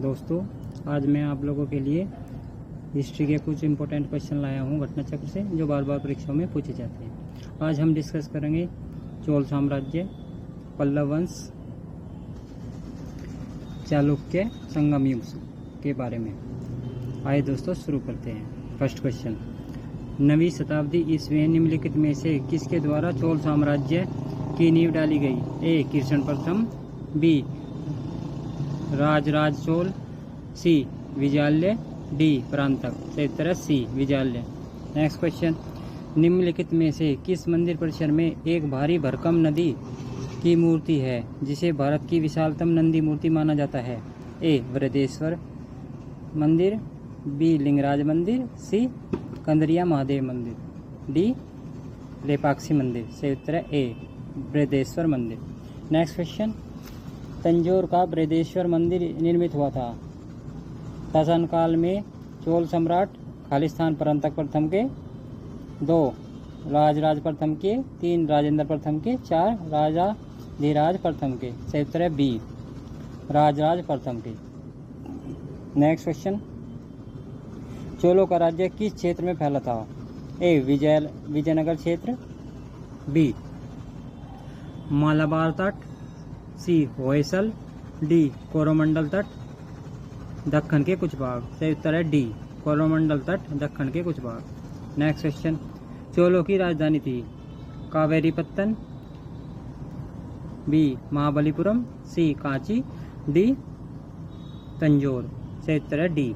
दोस्तों, आज मैं आप लोगों के लिए हिस्ट्री के कुछ इम्पोर्टेंट क्वेश्चन लाया हूँ घटना चक्र से, जो बार बार परीक्षाओं में पूछे जाते हैं। आज हम डिस्कस करेंगे चोल साम्राज्य, पल्लव वंश, चालुक्य, संगम युग के बारे में। आइए दोस्तों शुरू करते हैं। फर्स्ट क्वेश्चन, 9वीं शताब्दी ईस्वी निम्नलिखित में से किसके द्वारा चोल साम्राज्य की नींव डाली गई? ए. कृष्ण प्रथम, बी. राजराज चोल, सी. विजयालय, डी. परांतक। सही उत्तर है सी. विजयालय। नेक्स्ट क्वेश्चन, निम्नलिखित में से किस मंदिर परिसर में एक भारी भरकम नदी की मूर्ति है जिसे भारत की विशालतम नंदी मूर्ति माना जाता है? ए. बृहदेश्वर मंदिर, बी. लिंगराज मंदिर, सी. कंदरिया महादेव मंदिर, डी. लेपाक्षी मंदिर। सही उत्तर है ए. बृहदेश्वर मंदिर। नेक्स्ट क्वेश्चन, तंजौर का बृहदेश्वर मंदिर निर्मित हुआ था? शासन काल में चोल सम्राट खालिस्तान परांतक प्रथम के, 2. राजराज प्रथम के, 3. राजेंद्र प्रथम के, 4. राजा धीराज प्रथम के। सही उत्तर है बी. राजराज प्रथम के। नेक्स्ट क्वेश्चन, चोलों का राज्य किस क्षेत्र में फैला था? ए. विजयनगर क्षेत्र, बी. मालाबार तट, सी. होयसल, डी. कोरोमंडल तट, दक्कन के कुछ भाग। सही उत्तर है डी. कोरोमंडल तट, दक्कन के कुछ भाग। नेक्स्ट क्वेश्चन, चोलों की राजधानी थी? कावेरीपत्तन, बी. महाबलीपुरम, सी. कांची, डी. तंजौर। सही उत्तर है डी.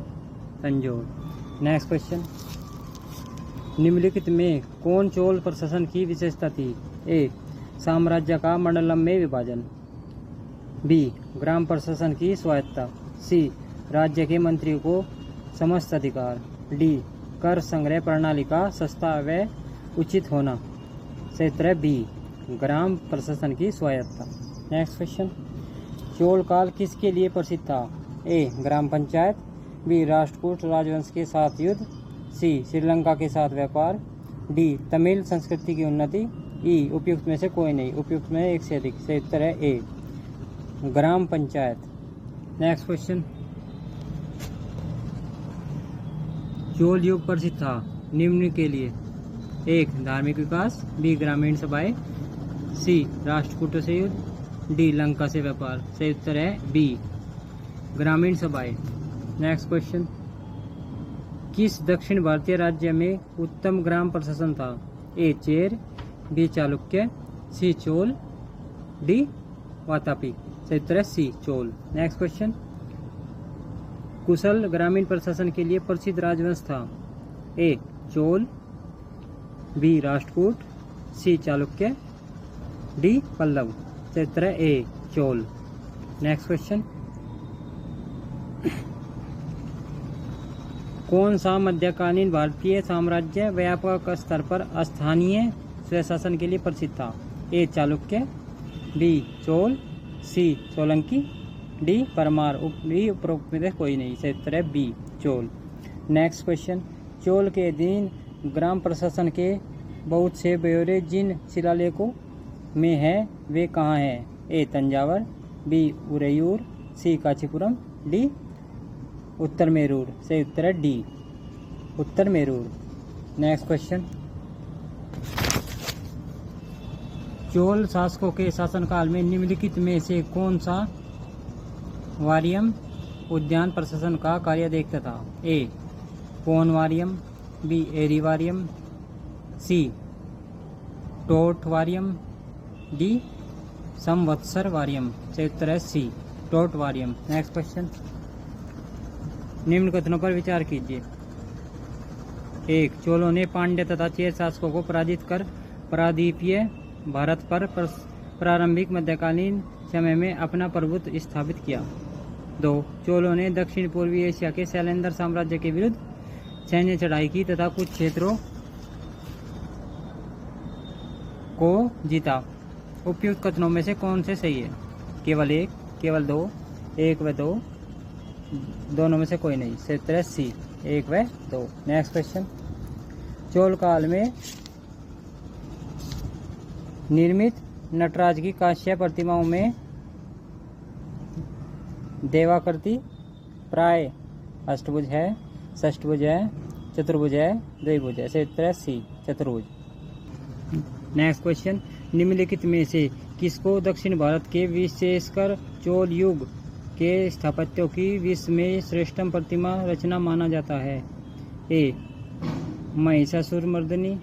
तंजौर। नेक्स्ट क्वेश्चन, निम्नलिखित में कौन चोल प्रशासन की विशेषता थी? ए. साम्राज्य का मंडलम में विभाजन, बी. ग्राम प्रशासन की स्वायत्ता, सी. राज्य के मंत्रियों को समस्त अधिकार, डी. कर संग्रह प्रणाली का सस्ता व उचित होना। सही उत्तर है बी. ग्राम प्रशासन की स्वायत्ता। नेक्स्ट क्वेश्चन, चोल काल किसके लिए प्रसिद्ध था? ए. ग्राम पंचायत, बी. राष्ट्रकूट राजवंश के साथ युद्ध, सी. श्रीलंका के साथ व्यापार, डी. तमिल संस्कृति की उन्नति, ई. उपयुक्त में से कोई नहीं। उपयुक्त में एक से अधिक। सही उत्तर है ए. ग्राम पंचायत। नेक्स्ट क्वेश्चन, चोल युग प्रसिद्ध था निम्न के लिए? 1. धार्मिक विकास, बी. ग्रामीण सभाएं, सी. राष्ट्रकूटों से युद्ध, डी. लंका से व्यापार। सही उत्तर है बी. ग्रामीण सभाएं। नेक्स्ट क्वेश्चन, किस दक्षिण भारतीय राज्य में उत्तम ग्राम प्रशासन था? A. Chera, B. Chalukya, C. Chola, D. Vatapi. सही उत्तर है सी. चोल। नेक्स्ट क्वेश्चन, कुशल ग्रामीण प्रशासन के लिए प्रसिद्ध राजवंश था? A. Chola, B. Rashtrakuta, C. Chalukya, D. Pallava. सही उत्तर है ए. चोल। नेक्स्ट क्वेश्चन, कौन सा मध्यकालीन भारतीय साम्राज्य व्यापक स्तर पर स्थानीय स्वशासन के लिए प्रसिद्ध था? A. Chalukya, B. Chola, C. Solanki, D. Paramar. उपरोक्त में कोई नहीं। सही उत्तर है B. Chola. Next question, Chola के अधीन ग्राम प्रशासन के बहुत से ब्यौरे जिन शिलालेखों में है वे कहाँ हैं? ए. तंजावर, बी. उरैयूर, सी. कांचीपुरम, डी. उत्तर मेरूर। सही उत्तर है डी. उत्तर मेरूर। नेक्स्ट क्वेश्चन, चोल शासकों के शासनकाल में निम्नलिखित में से कौन सा वारियम उद्यान प्रशासन का कार्य देखता था? ए. पोन वारियम, बी. एरी वारियम, सी. टोट वारियम, डी. संवत्सर वारियम। सही उत्तर है सी. टोट वारियम। नेक्स्ट क्वेश्चन, निम्न कथनों पर विचार कीजिए। 1. चोलों ने पांड्य तथा चेर शासकों को पराजित कर प्रायद्वीपीय भारत पर प्रारंभिक मध्यकालीन समय में अपना प्रभुत्व स्थापित किया। 2. चोलों ने दक्षिण पूर्वी एशिया के शैलेंद्र साम्राज्य के विरुद्ध सैन्य चढ़ाई की तथा कुछ क्षेत्रों को जीता। उपयुक्त कथनों में से कौन से सही है? केवल 1, केवल 2, 1 व 2, दोनों में से कोई नहीं। सही उत्तर है सी. 1 व 2। नेक्स्ट क्वेश्चन, चोल काल में निर्मित नटराज की कांस्य प्रतिमाओं में देवाकृति, प्राय अष्टभुज है, षष्ठभुज है, चतुर्भुज है, द्विभुज है। सही उत्तर है सी, चतुर्भुज। नेक्स्ट क्वेश्चन, निम्नलिखित में से किसको दक्षिण भारत के विशेषकर चोल युग के स्थापत्यों की विश्व में श्रेष्ठतम प्रतिमा रचना माना जाता है? A Mahishasuramardini,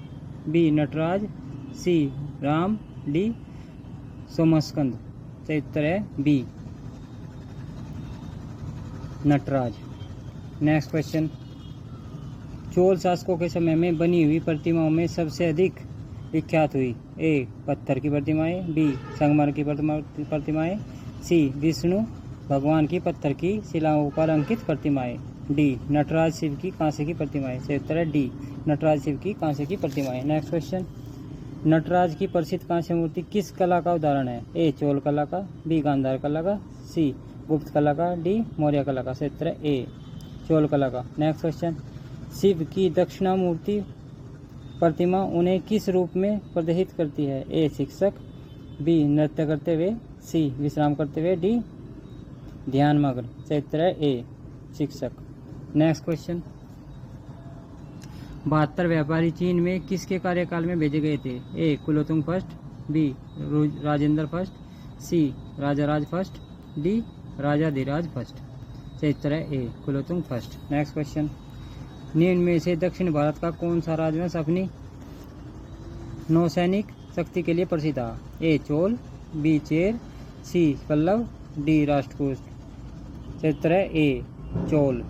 B Nataraja, C Ram, D Somaskanda. सही उत्तर है B, Nataraja. Next question, Chola शासकों के समय में बनी हुई प्रतिमाओं में सबसे अधिक विख्यात हुई? ए पत्थर की प्रतिमाएं, बी संगमरमर की प्रतिमाएं, सी विष्णु भगवान की पत्थर की शिलाओं पर अंकित प्रतिमाएं, डी नटराज शिव की कांसे की प्रतिमाएं। सही उत्तर है डी, नटराज शिव की कांसे की प्रतिमाएं। नेक्स्ट क्वेश्चन, नटराज की प्रसिद्ध कांस्य मूर्ति किस कला का उदाहरण है? ए चोल कला का, बी गांधार कला का, सी गुप्त कला का, डी मौर्य कला का। सही उत्तर है ए, चोल कला का। नेक्स्ट क्वेश्चन, शिव की दक्षिणामूर्ति प्रतिमा उन्हें किस रूप में प्रदर्शित करती है? ए शिक्षक, बी नृत्य करते हुए, सी विश्राम करते हुए, डी ध्यान मग्न। सही उत्तर है ए, शिक्षक। नेक्स्ट क्वेश्चन, 72 व्यापारी चीन में किसके कार्यकाल में भेजे गए थे? A Kulottunga first, B Rajendra first, C Rajaraja first, D Rajadhiraja first. सही उत्तर है A, Kulottunga first. Next question, निम्न में से दक्षिण भारत का कौन सा राजवंश अपनी नौसैनिक शक्ति के लिए प्रसिद्ध था? A Chola, B chair, C Pallav, D Rashtrakuta. सही उत्तर है ए, चोल।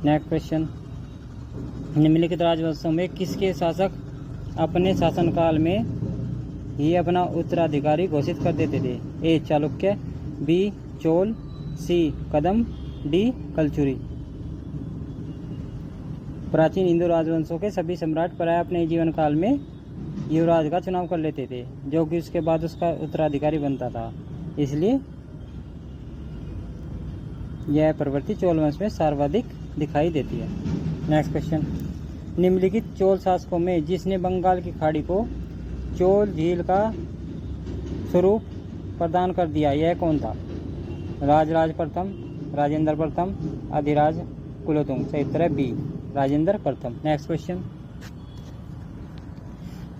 नेक्स्ट क्वेश्चन, निम्नलिखित राजवंशों में किसके शासक अपने शासनकाल में ही अपना उत्तराधिकारी घोषित कर देते थे? ए चालुक्य, बी चोल, सी कदम, डी कलचुरी। प्राचीन हिंदू राजवंशों के सभी सम्राट प्राय अपने जीवन काल में युवराज का चुनाव कर लेते थे, जो कि उसके बाद उसका उत्तराधिकारी बनता था। इसलिए यह प्रवृत्ति चोल वंश में सर्वाधिक दिखाई देती है। नेक्स्ट क्वेश्चन, निम्नलिखित चोल शासकों में जिसने बंगाल की खाड़ी को चोल झील का स्वरूप प्रदान कर दिया, यह कौन था? राजराज प्रथम, राजेंद्र प्रथम, अधिराज, कुलोतुंग। सही उत्तर है बी, राजेंद्र प्रथम। नेक्स्ट क्वेश्चन,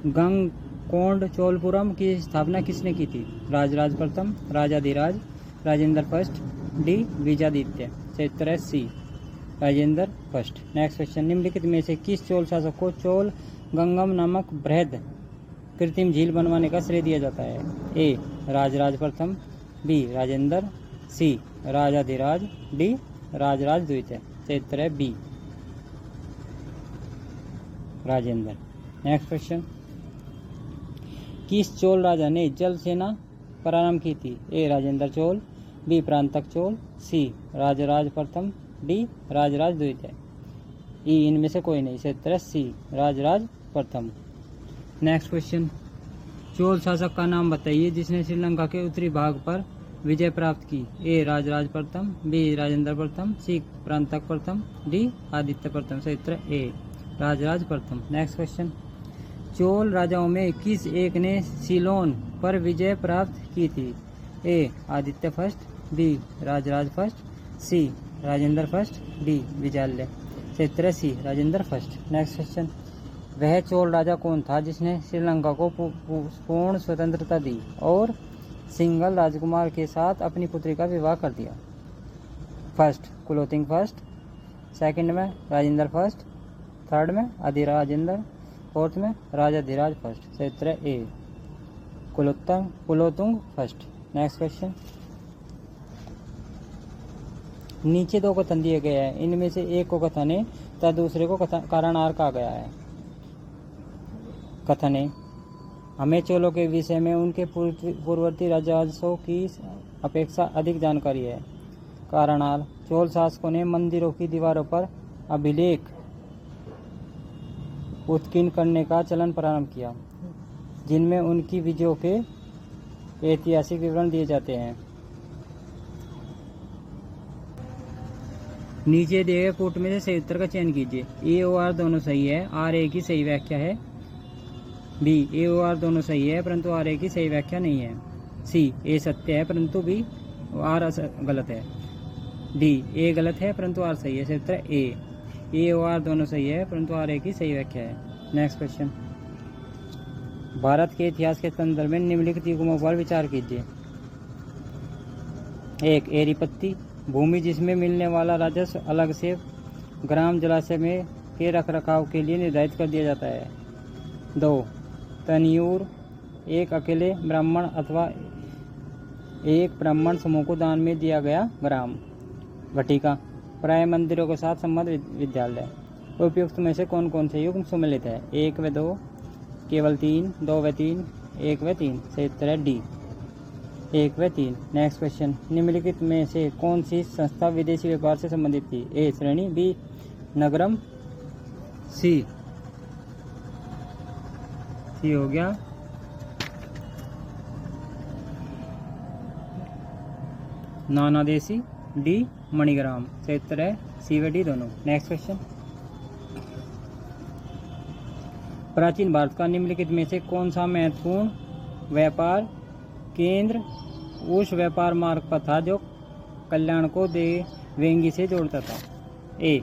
गंगकोंड चोलपुरम की स्थापना किसने की थी? राजराज प्रथम, राजाधिराज, राजेंद्र फर्स्ट, डी विजयादित्य। सही उत्तर है C, Rajendra first. Next question, निम्नलिखित में से किस चोल शासक को चोल गंगम नामक बृहद कृत्रिम झील बनवाने का श्रेय दिया जाता है? ए राजराज प्रथम, बी राजेंद्र, सी राजाधिराज, डी राजराज द्वितीय। सही उत्तर है बी, राजेंद्र। नेक्स्ट क्वेश्चन, किस चोल राजा ने जल सेना प्रारंभ की थी? ए राजेंद्र चोल, बी प्रांतक चोल, सी राजराज प्रथम, डी राजराज द्वितीय। ई इनमें से कोई नहीं। सही उत्तर है सी, राजराज प्रथम। नेक्स्ट क्वेश्चन, चोल शासक का नाम बताइए जिसने श्रीलंका के उत्तरी भाग पर विजय प्राप्त की? ए राजराज प्रथम, बी राजेंद्र प्रथम, सी प्रांतक प्रथम, डी आदित्य प्रथम। सही उत्तर ए, राजराज प्रथम। नेक्स्ट क्वेश्चन, चोल राजाओं में किस एक ने सीलोन पर विजय प्राप्त की थी? A Aditya first, B Rajaraja first, C Rajendra first, D Vijayalaya. सही उत्तर है C, Rajendra first. Next question, वह चोल राजा कौन था जिसने श्रीलंका को पूर्ण स्वतंत्रता दी और सिंगल राजकुमार के साथ अपनी पुत्री का विवाह कर दिया? फर्स्ट कुलोतिंग फर्स्ट, सेकंड में राजेंद्र फर्स्ट, थर्ड में अधिराजेंद्र, फोर्थ में राजाधिराज फर्स्ट। सही उत्तर है A, Kulottunga first. Next question, नीचे दो कथन दिए गए हैं, इनमें से एक को कथन है तथा दूसरे को कारणार कहा गया है। कथन है, हमें चोलों के विषय में उनके पूर्ववर्ती राजवंशों की अपेक्षा अधिक जानकारी है। कारणार, चोल शासकों ने मंदिरों की दीवारों पर अभिलेख उत्कीर्ण करने का चलन प्रारंभ किया, जिनमें उनकी विजयों के ऐतिहासिक विवरण दिए जाते हैं। नीचे दिए गए कोट में से सही उत्तर का चयन कीजिए। ए और आर दोनों सही है, आर ए की सही व्याख्या है। बी ए और आर दोनों सही है परंतु आर ए की सही व्याख्या नहीं है। सी ए सत्य है परंतु बी आर गलत है। डी ए गलत है परंतु आर सही है। सही उत्तर ए और आर दोनों सही है परंतु आर ए की सही व्याख्या है। नेक्स्ट क्वेश्चन, भारत के इतिहास के संदर्भ में निम्नलिखित युग्मों पर विचार कीजिए। 1. एरीपत्ती, भूमि जिसमें मिलने वाला राजस्व अलग से ग्राम जलाशय में के रखरखाव के लिए निर्धारित कर दिया जाता है। 2. तनियूर, एक अकेले ब्राह्मण अथवा एक ब्राह्मण समूह को दान में दिया गया ग्राम। घटिका, प्राय मंदिरों के साथ संबद्ध विद्यालय। उपयुक्त में से कौन कौन से युग्म सम्मिलित है? 1 व 2, केवल 3, 2 व 3, 1 व 3। सही उत्तर है डी 1 व 3। नेक्स्ट क्वेश्चन, निम्नलिखित में से कौन सी संस्था विदेशी व्यापार से संबंधित थी? ए श्रेणी, बी नगरम, सी हो गया नानादेशी, डी मणिग्राम। सही उत्तर है सी व डी दोनों। नेक्स्ट क्वेश्चन, प्राचीन भारत का निम्नलिखित में से कौन सा महत्वपूर्ण व्यापार केंद्र उस व्यापार मार्ग पर था जो कल्याण को वेंगी से जोड़ता था? ए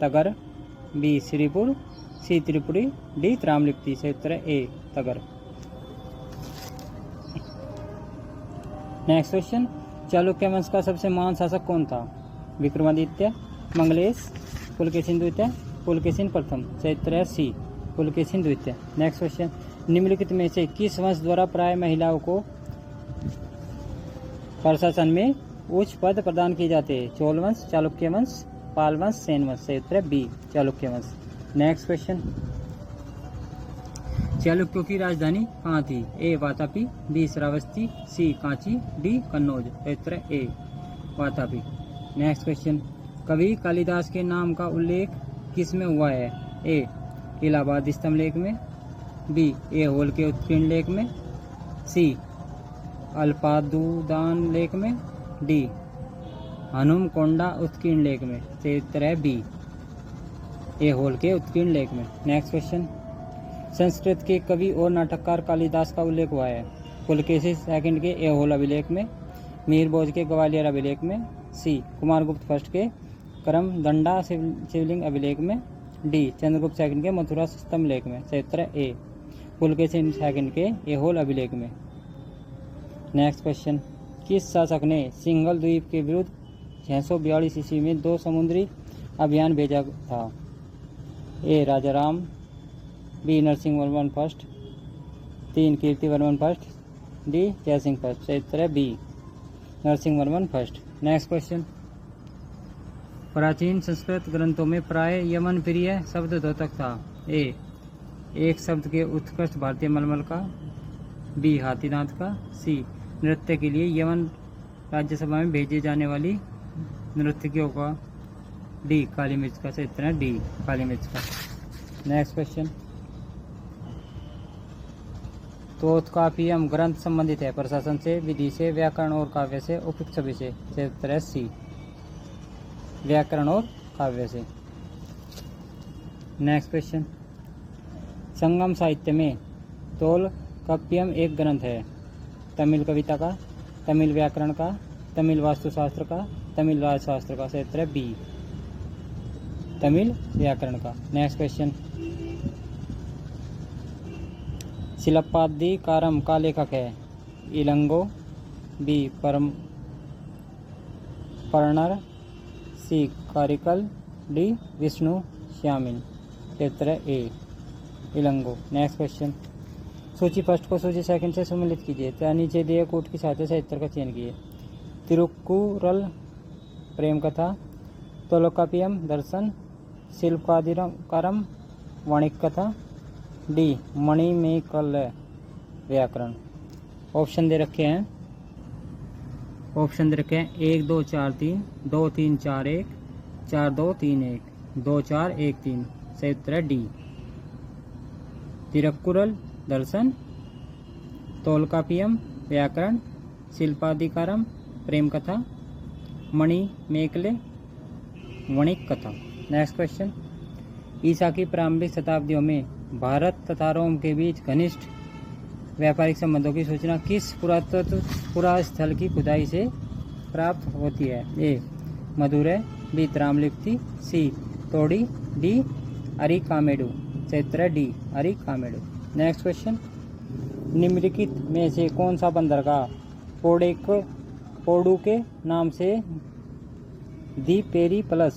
तगर, बी श्रीपुर, सी त्रिपुरी, डी त्रामलिप्ति। सही उत्तर है ए तगर। नेक्स्ट क्वेश्चन, चालुक्य वंश का सबसे महान शासक कौन था? विक्रमादित्य, मंगलेश, पुलकेशिन द्वितीय, पुलकेशिन प्रथम। सही उत्तर है सी पुलकेशिन द्वितीय। नेक्स्ट क्वेश्चन, निम्नलिखित में से किस वंश द्वारा प्राय महिलाओं को प्रशासन में उच्च पद प्रदान किए जाते हैं? चोल वंश, चालुक्य वंश, पाल वंश, सेन वंश। सही उत्तर है बी चालुक्य वंश। नेक्स्ट क्वेश्चन, चालुक्यों की राजधानी कहाँ थी? ए वातापी, बी श्रावस्ती, सी कांची, डी कन्नौज। सही उत्तर है ए वातापी। नेक्स्ट क्वेश्चन, कवि कालिदास के नाम का उल्लेख किस में हुआ है? ए इलाहाबाद स्तंभ लेख में, बी ऐहोल के उत्कीर्ण लेख में, सी अल्पादुदान लेख में, डी हनुमकोंडा उत्कीर्ण लेख में। सही उत्तर है बी ऐहोल के उत्कीर्ण लेख में। नेक्स्ट क्वेश्चन, संस्कृत के कवि और नाटककार कालिदास का उल्लेख हुआ है? पुलकेशी सेकंड के ऐहोल अभिलेख में, मीर भोज के ग्वालियर अभिलेख में, सी कुमारगुप्त फर्स्ट के करमदंडा शिवलिंग अभिलेख में, डी चंद्रगुप्त सेकंड के मथुरा स्तंभ लेख में। सही उत्तर है ए पुलकेशी सेकंड के ऐहोल अभिलेख में। नेक्स्ट क्वेश्चन, किस शासक ने सिंघल द्वीप के विरुद्ध 642 ईस्वी में 2 समुद्री अभियान भेजा था? A Rajaram, B Narasimha Varman first, 3 Kirtivarman first, D Jayasimha first. सही उत्तर है B Narasimha Varman first. Next question, प्राचीन संस्कृत ग्रंथों में प्राय यमन प्रिय शब्द द्योतक था? ए एक शब्द के उत्कृष्ट भारतीय मलमल का, बी हाथीदांत का, सी नृत्य के लिए यमन राज्यसभा में भेजे जाने वाली नृत्यकियों का, डी काली मिर्च का। सही उत्तर है डी काली मिर्च का। नेक्स्ट क्वेश्चन, तोत्कापियम ग्रंथ संबंधित है प्रशासन से, विधि से, व्याकरण और काव्य से, उपयुक्त सभी से। सही उत्तर है सी व्याकरण और काव्य से। नेक्स्ट क्वेश्चन, संगम साहित्य में तोलकाप्पियम एक ग्रंथ है? तमिल कविता का, तमिल व्याकरण का, तमिल वास्तुशास्त्र का, तमिल राजशास्त्र का। सही उत्तर है बी तमिल व्याकरण का। नेक्स्ट क्वेश्चन, शिलप्पाधिकारम का लेखक है? इलंगो, बी पर्णर, सी कारिकल, डी विष्णु श्यामिन। उत्तर है ए इलंगो। नेक्स्ट क्वेश्चन, सूची फर्स्ट को सूची सेकंड से सम्मिलित कीजिए तथा नीचे दिए कोट की सहायता से उत्तर का चयन कीजिए। तिरुक्कुरल प्रेम कथा, तोलकाप्पियम दर्शन, शिल्पाधिकारम वाणिक कथा, डी मणिमेकल व्याकरण। ऑप्शन दे रखे हैं 1 2 4 3, 2 3 4 1, 4 2 3 1, 2 4 1 3। सही उत्तर है डी तिरुक्कुरल दर्शन, तोलकाप्पियम व्याकरण, शिल्पाधिकारम प्रेम कथा, मणिमेकले वणिक कथा। नेक्स्ट क्वेश्चन, ईसा की प्रारंभिक शताब्दियों में भारत तथा रोम के बीच घनिष्ठ व्यापारिक संबंधों की सूचना किस पुरास्थल की खुदाई से प्राप्त होती है? ए मदुरै, बी त्रामलिप्ति, सी तोड़ी, डी अरिकामेडु। सही उत्तर है डी अरिकामेडु। नेक्स्ट क्वेश्चन, निम्नलिखित में से कौन सा बंदरगाह पोर्डू के नाम से दी पेरी प्लस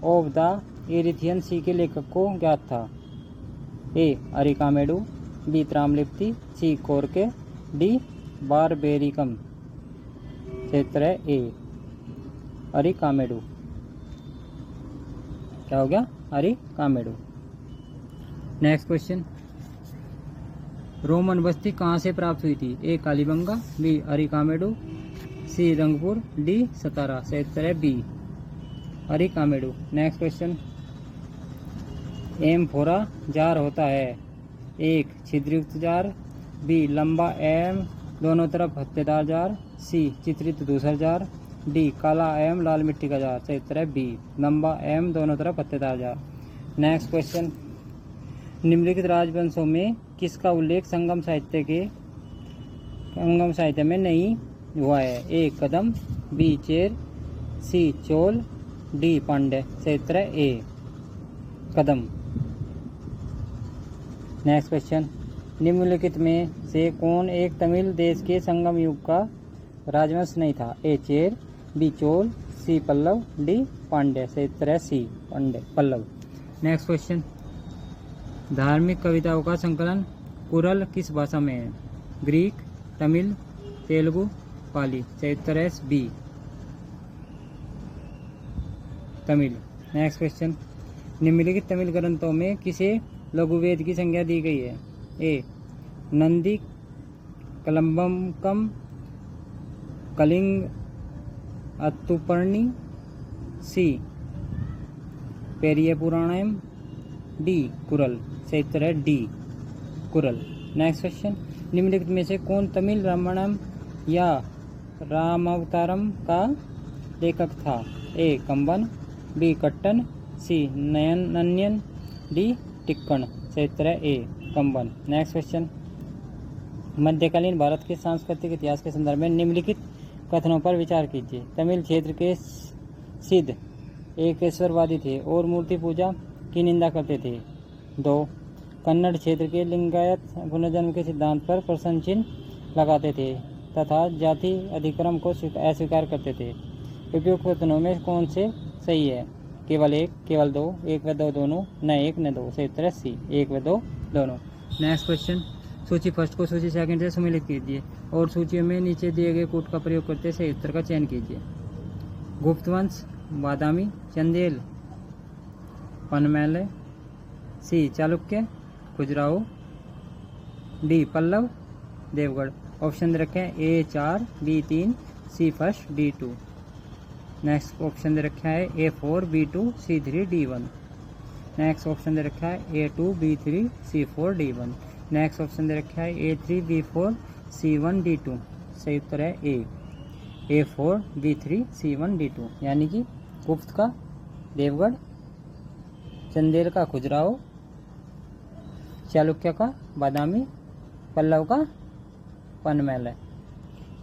ऑफ द एरिथियन सी के लेखक को ज्ञात था? ए अरिकामेडु, बी त्रामलिप्ति, सी कोरके, डी बारबेरिकम। सही उत्तर है ए अरिकामेडु। क्या हो गया? अरिकामेडु। नेक्स्ट क्वेश्चन, रोमन बस्ती कहाँ से प्राप्त हुई थी? A Kalibanga, B Arikamedu, C Rangpur, D Satara. सही उत्तर है B Arikamedu. Next question, amphora jar होता है? एक छिद्रयुक्त जार, बी लंबा एम दोनों तरफ हत्तेदार जार, सी चित्रित धूसर जार, डी काला एम लाल मिट्टी का जार। सही उत्तर है बी लंबा एम दोनों तरफ हत्तेदार जार। नेक्स्ट क्वेश्चन, निम्नलिखित राजवंशों में किसका उल्लेख संगम साहित्य में नहीं हुआ है? ए कदम, बी चेर, सी चोल, डी पांड्य। सही उत्तर है ए कदम। नेक्स्ट क्वेश्चन, निम्नलिखित में से कौन एक तमिल देश के संगम युग का राजवंश नहीं था? A Chera, B Chola, C Pallav, D Pandya. सही उत्तर है सी पल्लव। नेक्स्ट क्वेश्चन, धार्मिक कविताओं का संकलन कुरल किस भाषा में है? ग्रीक, तमिल, तेलुगु, पाली। सही उत्तर है बी तमिल। नेक्स्ट क्वेश्चन, निम्नलिखित तमिल ग्रंथों में किसे लघुवेद की संज्ञा दी गई है? ए नंदी कलम्बकम, कलिंग अत्तुपर्णी, सी पेरिय पुराणम, डी कुरल। सही उत्तर है डी कुरल। नेक्स्ट क्वेश्चन, निम्नलिखित में से कौन तमिल रामायणम या रामावतारम का लेखक था? ए कंबन, बी कट्टन, सी नन्यन, डी टिक्कण। सही उत्तर है ए कंबन। नेक्स्ट क्वेश्चन, मध्यकालीन भारत के सांस्कृतिक इतिहास के संदर्भ में निम्नलिखित कथनों पर विचार कीजिए। तमिल क्षेत्र के सिद्ध एकेश्वरवादी थे और मूर्ति पूजा की निंदा करते थे। 2. कन्नड़ क्षेत्र के लिंगायत पुनर्जन्म के सिद्धांत पर प्रश्न चिन्ह लगाते थे तथा जाति अधिक्रम को अस्वीकार करते थे। उपयुक्त कथनों में कौन से सही है? केवल एक, केवल दो, एक व दो दोनों, न एक न दो। सही उत्तर है सी एक व दो दोनों। नेक्स्ट क्वेश्चन, सूची फर्स्ट को सूची सेकंड से सम्मिलित कीजिए और सूची में नीचे दिए गए कूट का प्रयोग करते सही उत्तर का चयन कीजिए। गुप्तवंश, बादामी, चंदेल, पनमैले, सी चालुक्य, खजुराहो, डी पल्लव, देवगढ़। ऑप्शन दे रखे हैं ए 4, बी 3, सी फर्स्ट, डी 2। नेक्स्ट ऑप्शन दे रखा है A4, B2, C3, D1। Next option दे रखा है A2, B3, C4, D1। Next option दे रखा है A3, B4, C1, D2। सही उत्तर है ए A4, B3, C1, D2, यानी कि गुप्त का देवगढ़, चंदेल का खजुराहो, चालुक्य का बादामी, पल्लव का पनमैल।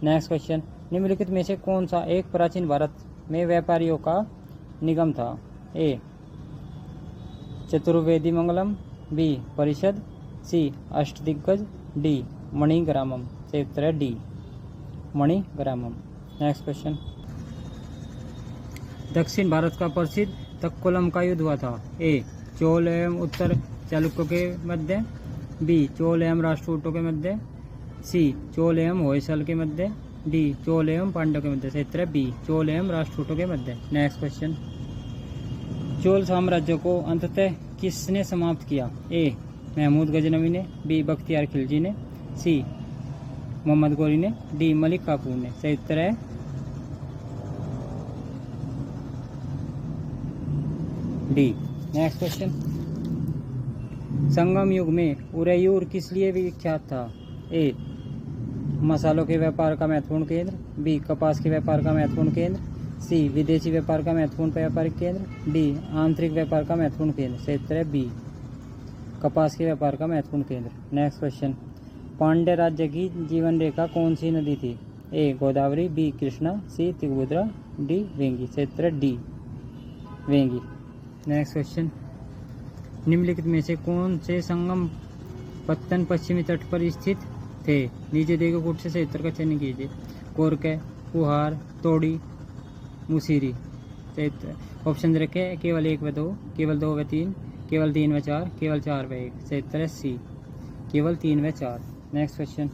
नेक्स्ट क्वेश्चन, निम्नलिखित में से कौन सा एक प्राचीन भारत में व्यापारियों का निगम था? ए चतुर्वेदी मंगलम, बी परिषद, सी अष्टदिग्गज, डी मणिग्रामम। सही उत्तर है डी मणिग्रामम। नेक्स्ट क्वेश्चन, दक्षिण भारत का प्रसिद्ध तक्कोलम का युद्ध हुआ था? ए चोल एवं उत्तर चालुक्यों के मध्य, बी चोल एवं राष्ट्रकूटों के मध्य, सी चोल एवं होयसल के मध्य, डी चोल एवं पांड्यों के मध्य। सही उत्तर है बी चोल एवं राष्ट्रकूटों के मध्य। नेक्स्ट क्वेश्चन, चोल साम्राज्य को अंततः किसने समाप्त किया? ए महमूद गजनवी ने, बी बख्तियार खिलजी ने, सी मोहम्मद गोरी ने, डी मलिक काफूर ने। सही उत्तर है डी। नेक्स्ट क्वेश्चन, संगम युग में उरैयूर किस लिए विख्यात था? ए मसालों के व्यापार का महत्वपूर्ण केंद्र, बी कपास के व्यापार का महत्वपूर्ण केंद्र, सी विदेशी व्यापार का महत्वपूर्ण व्यापारिक केंद्र, डी आंतरिक व्यापार का महत्वपूर्ण केंद्र। सही उत्तर है बी कपास के व्यापार का महत्वपूर्ण केंद्र। नेक्स्ट क्वेश्चन, पांड्य राज्य की जीवन रेखा कौन सी नदी थी? ए गोदावरी, बी कृष्णा, सी तुंगभद्रा, डी वेंगी। सही उत्तर है डी वेंगी। नेक्स्ट क्वेश्चन, निम्नलिखित में से कौन से संगम पत्तन पश्चिमी तट पर स्थित थे? नीचे दिए गए कूट से सही उत्तर का चयन कीजिए। कोरके, कुहार, तोड़ी, मुसीरी। ऑप्शन दे रखे केवल 1 व 2, केवल 2 व 3, केवल 3 व 4, केवल 4 व 1। सही उत्तर है सी, केवल 3 व 4। नेक्स्ट क्वेश्चन,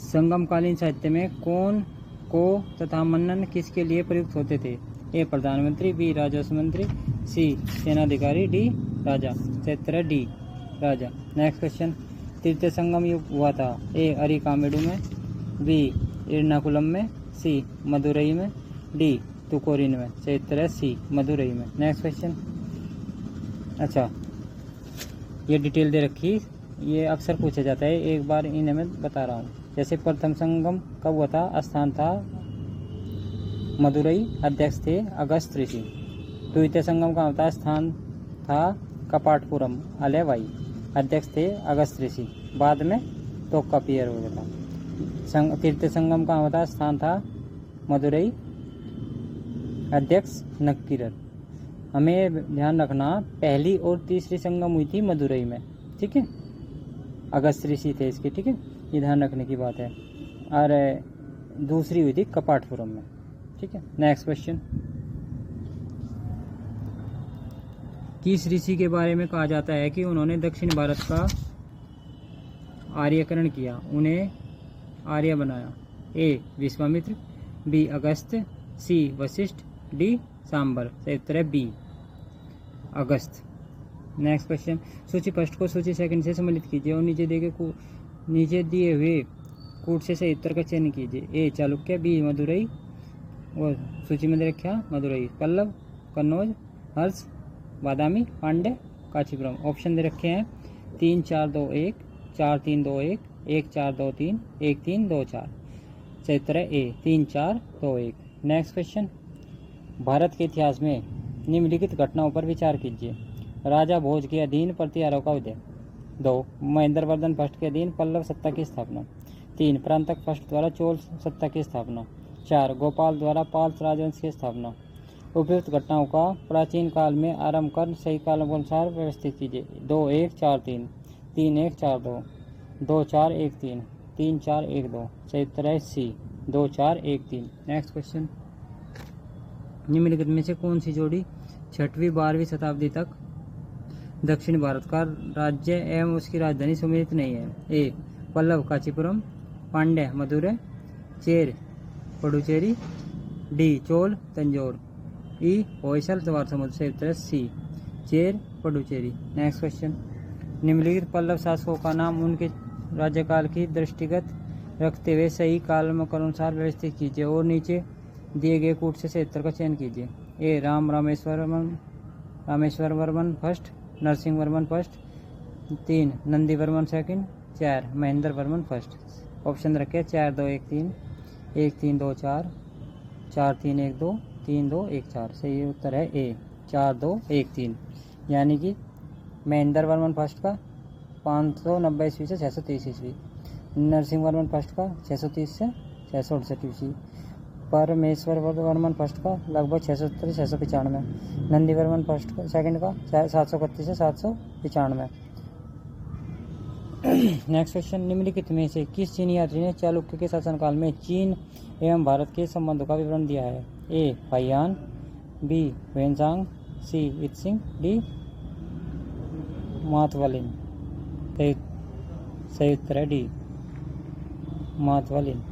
संगमकालीन साहित्य में कौन, को तथा मन्नन किसके लिए प्रयुक्त होते थे? ए प्रधानमंत्री, बी राजस्व मंत्री, सी सेनाधिकारी, डी राजा। सही उत्तर है डी राजा। नेक्स्ट क्वेश्चन, तृतीय संगम युग हुआ था? ए अरिकामेडू में, बी एर्नाकुलम में, सी मदुरई में, डी तुकोरिन में। सही उत्तर है सी मदुरई में। नेक्स्ट क्वेश्चन, अच्छा ये डिटेल दे रखी, ये अक्सर पूछा जाता है, एक बार इन्हें मैं बता रहा हूँ। जैसे प्रथम संगम कब हुआ था? स्थान था मदुरई, अध्यक्ष थे अगस्त ऋषि। द्वितीय संगम कहाँ होता? स्थान था कपाटपुरम, अलेवाई, अध्यक्ष थे अगस्त ऋषि, बाद में तोक्का पियर हो गया था। तृतीय संगम कहाँ होता? स्थान था मदुरई, अध्यक्ष नक्कीरर। हमें ध्यान रखना, पहली और तीसरी संगम हुई थी मदुरई में, ठीक है, अगस्त ऋषि थे इसके, ठीक है, ये ध्यान रखने की बात है। और दूसरी हुई थी कपाटपुरम में, ठीक है। नेक्स्ट क्वेश्चन, किस ऋषि के बारे में कहा जाता है कि उन्होंने दक्षिण भारत का आर्यकरण किया, उन्हें आर्य बनाया? ए विश्वामित्र, बी अगस्त्य, सी वशिष्ठ, डी सांबर। सही उत्तर है बी अगस्त। नेक्स्ट क्वेश्चन, सूची फर्स्ट को सूची सेकंड से सम्मिलित कीजिए और नीचे दिए हुए कूट से सही उत्तर का चयन कीजिए। ए चालुक्य, बी मदुरई, और सूची में दे रखा मदुरई, पल्लव, कन्नौज, हर्ष, बादामी, पांडे, कांचीपुरम। ऑप्शन दे रखे हैं 3 4 2 1, 4 3 2 1, 1 4 2 3, 1 3 2 4। सही उत्तर है ए 3 4 2 1। नेक्स्ट क्वेश्चन, भारत के इतिहास में निम्नलिखित घटनाओं पर विचार कीजिए। राजा भोज के अधीन प्रतिहारों का उदय। 2 महेंद्रवर्धन फर्स्ट के अधीन पल्लव सत्ता की स्थापना। 3 परांतक फर्स्ट द्वारा चोल सत्ता की स्थापना। 4 गोपाल द्वारा पाल राजवंश की स्थापना। उपयुक्त घटनाओं का प्राचीन काल में आरंभ कर सही कालों के अनुसार व्यवस्थित कीजिए। 2 1 4 3, 3 1 4 2, 2 4 1 3, 3 4 1 2। सही उत्तर है सी 2 4 1 3। नेक्स्ट क्वेश्चन, निम्नलिखित में से कौन सी जोड़ी 6वीं 12वीं शताब्दी तक दक्षिण भारत का राज्य एवं उसकी राजधानी सम्मिलित नहीं है? ए पल्लव कांचीपुरम, पांड्य मदुरै, चेर पुडुचेरी, डी चोल तंजौर, ई होयसल द्वार समुद्र। से उत्तर सी चेर पुडुचेरी। नेक्स्ट क्वेश्चन, निम्नलिखित पल्लव शासकों का नाम उनके राज्यकाल की दृष्टिगत रखते हुए सही काल के अनुसार व्यवस्थित कीजिए और नीचे दिए गए कूट से सही उत्तर का चयन कीजिए। A Rameshwar Varman first, Narasimha Varman first, 3 Nandi Varman second, 4 Mahendra Varman first. Option रखे 4 2 1 3, 1 3 2 4, 4 3 1 2, 3 2 1 4। सही उत्तर है ए 4 2 1 3, यानी कि महेंद्र वर्मन फर्स्ट का 590 ईस्वी से 623 ईस्वी, नरसिंह वर्मन फर्स्ट का 630 से 668 ईस्वी, परमेश्वर वर्मन फर्स्ट का लगभग 670 से 695, नंदी वर्मन फर्स्ट का सेकंड का 731 से 795। नेक्स्ट क्वेश्चन, निम्नलिखित में से किस चीनी यात्री ने चालुक्य के शासनकाल में चीन एवं भारत के संबंधों का विवरण दिया है? ए फाहियान, बी वेनसांग, सी इत्सिंग, डी मातवालिन। सही उत्तर है डी मातवालिन।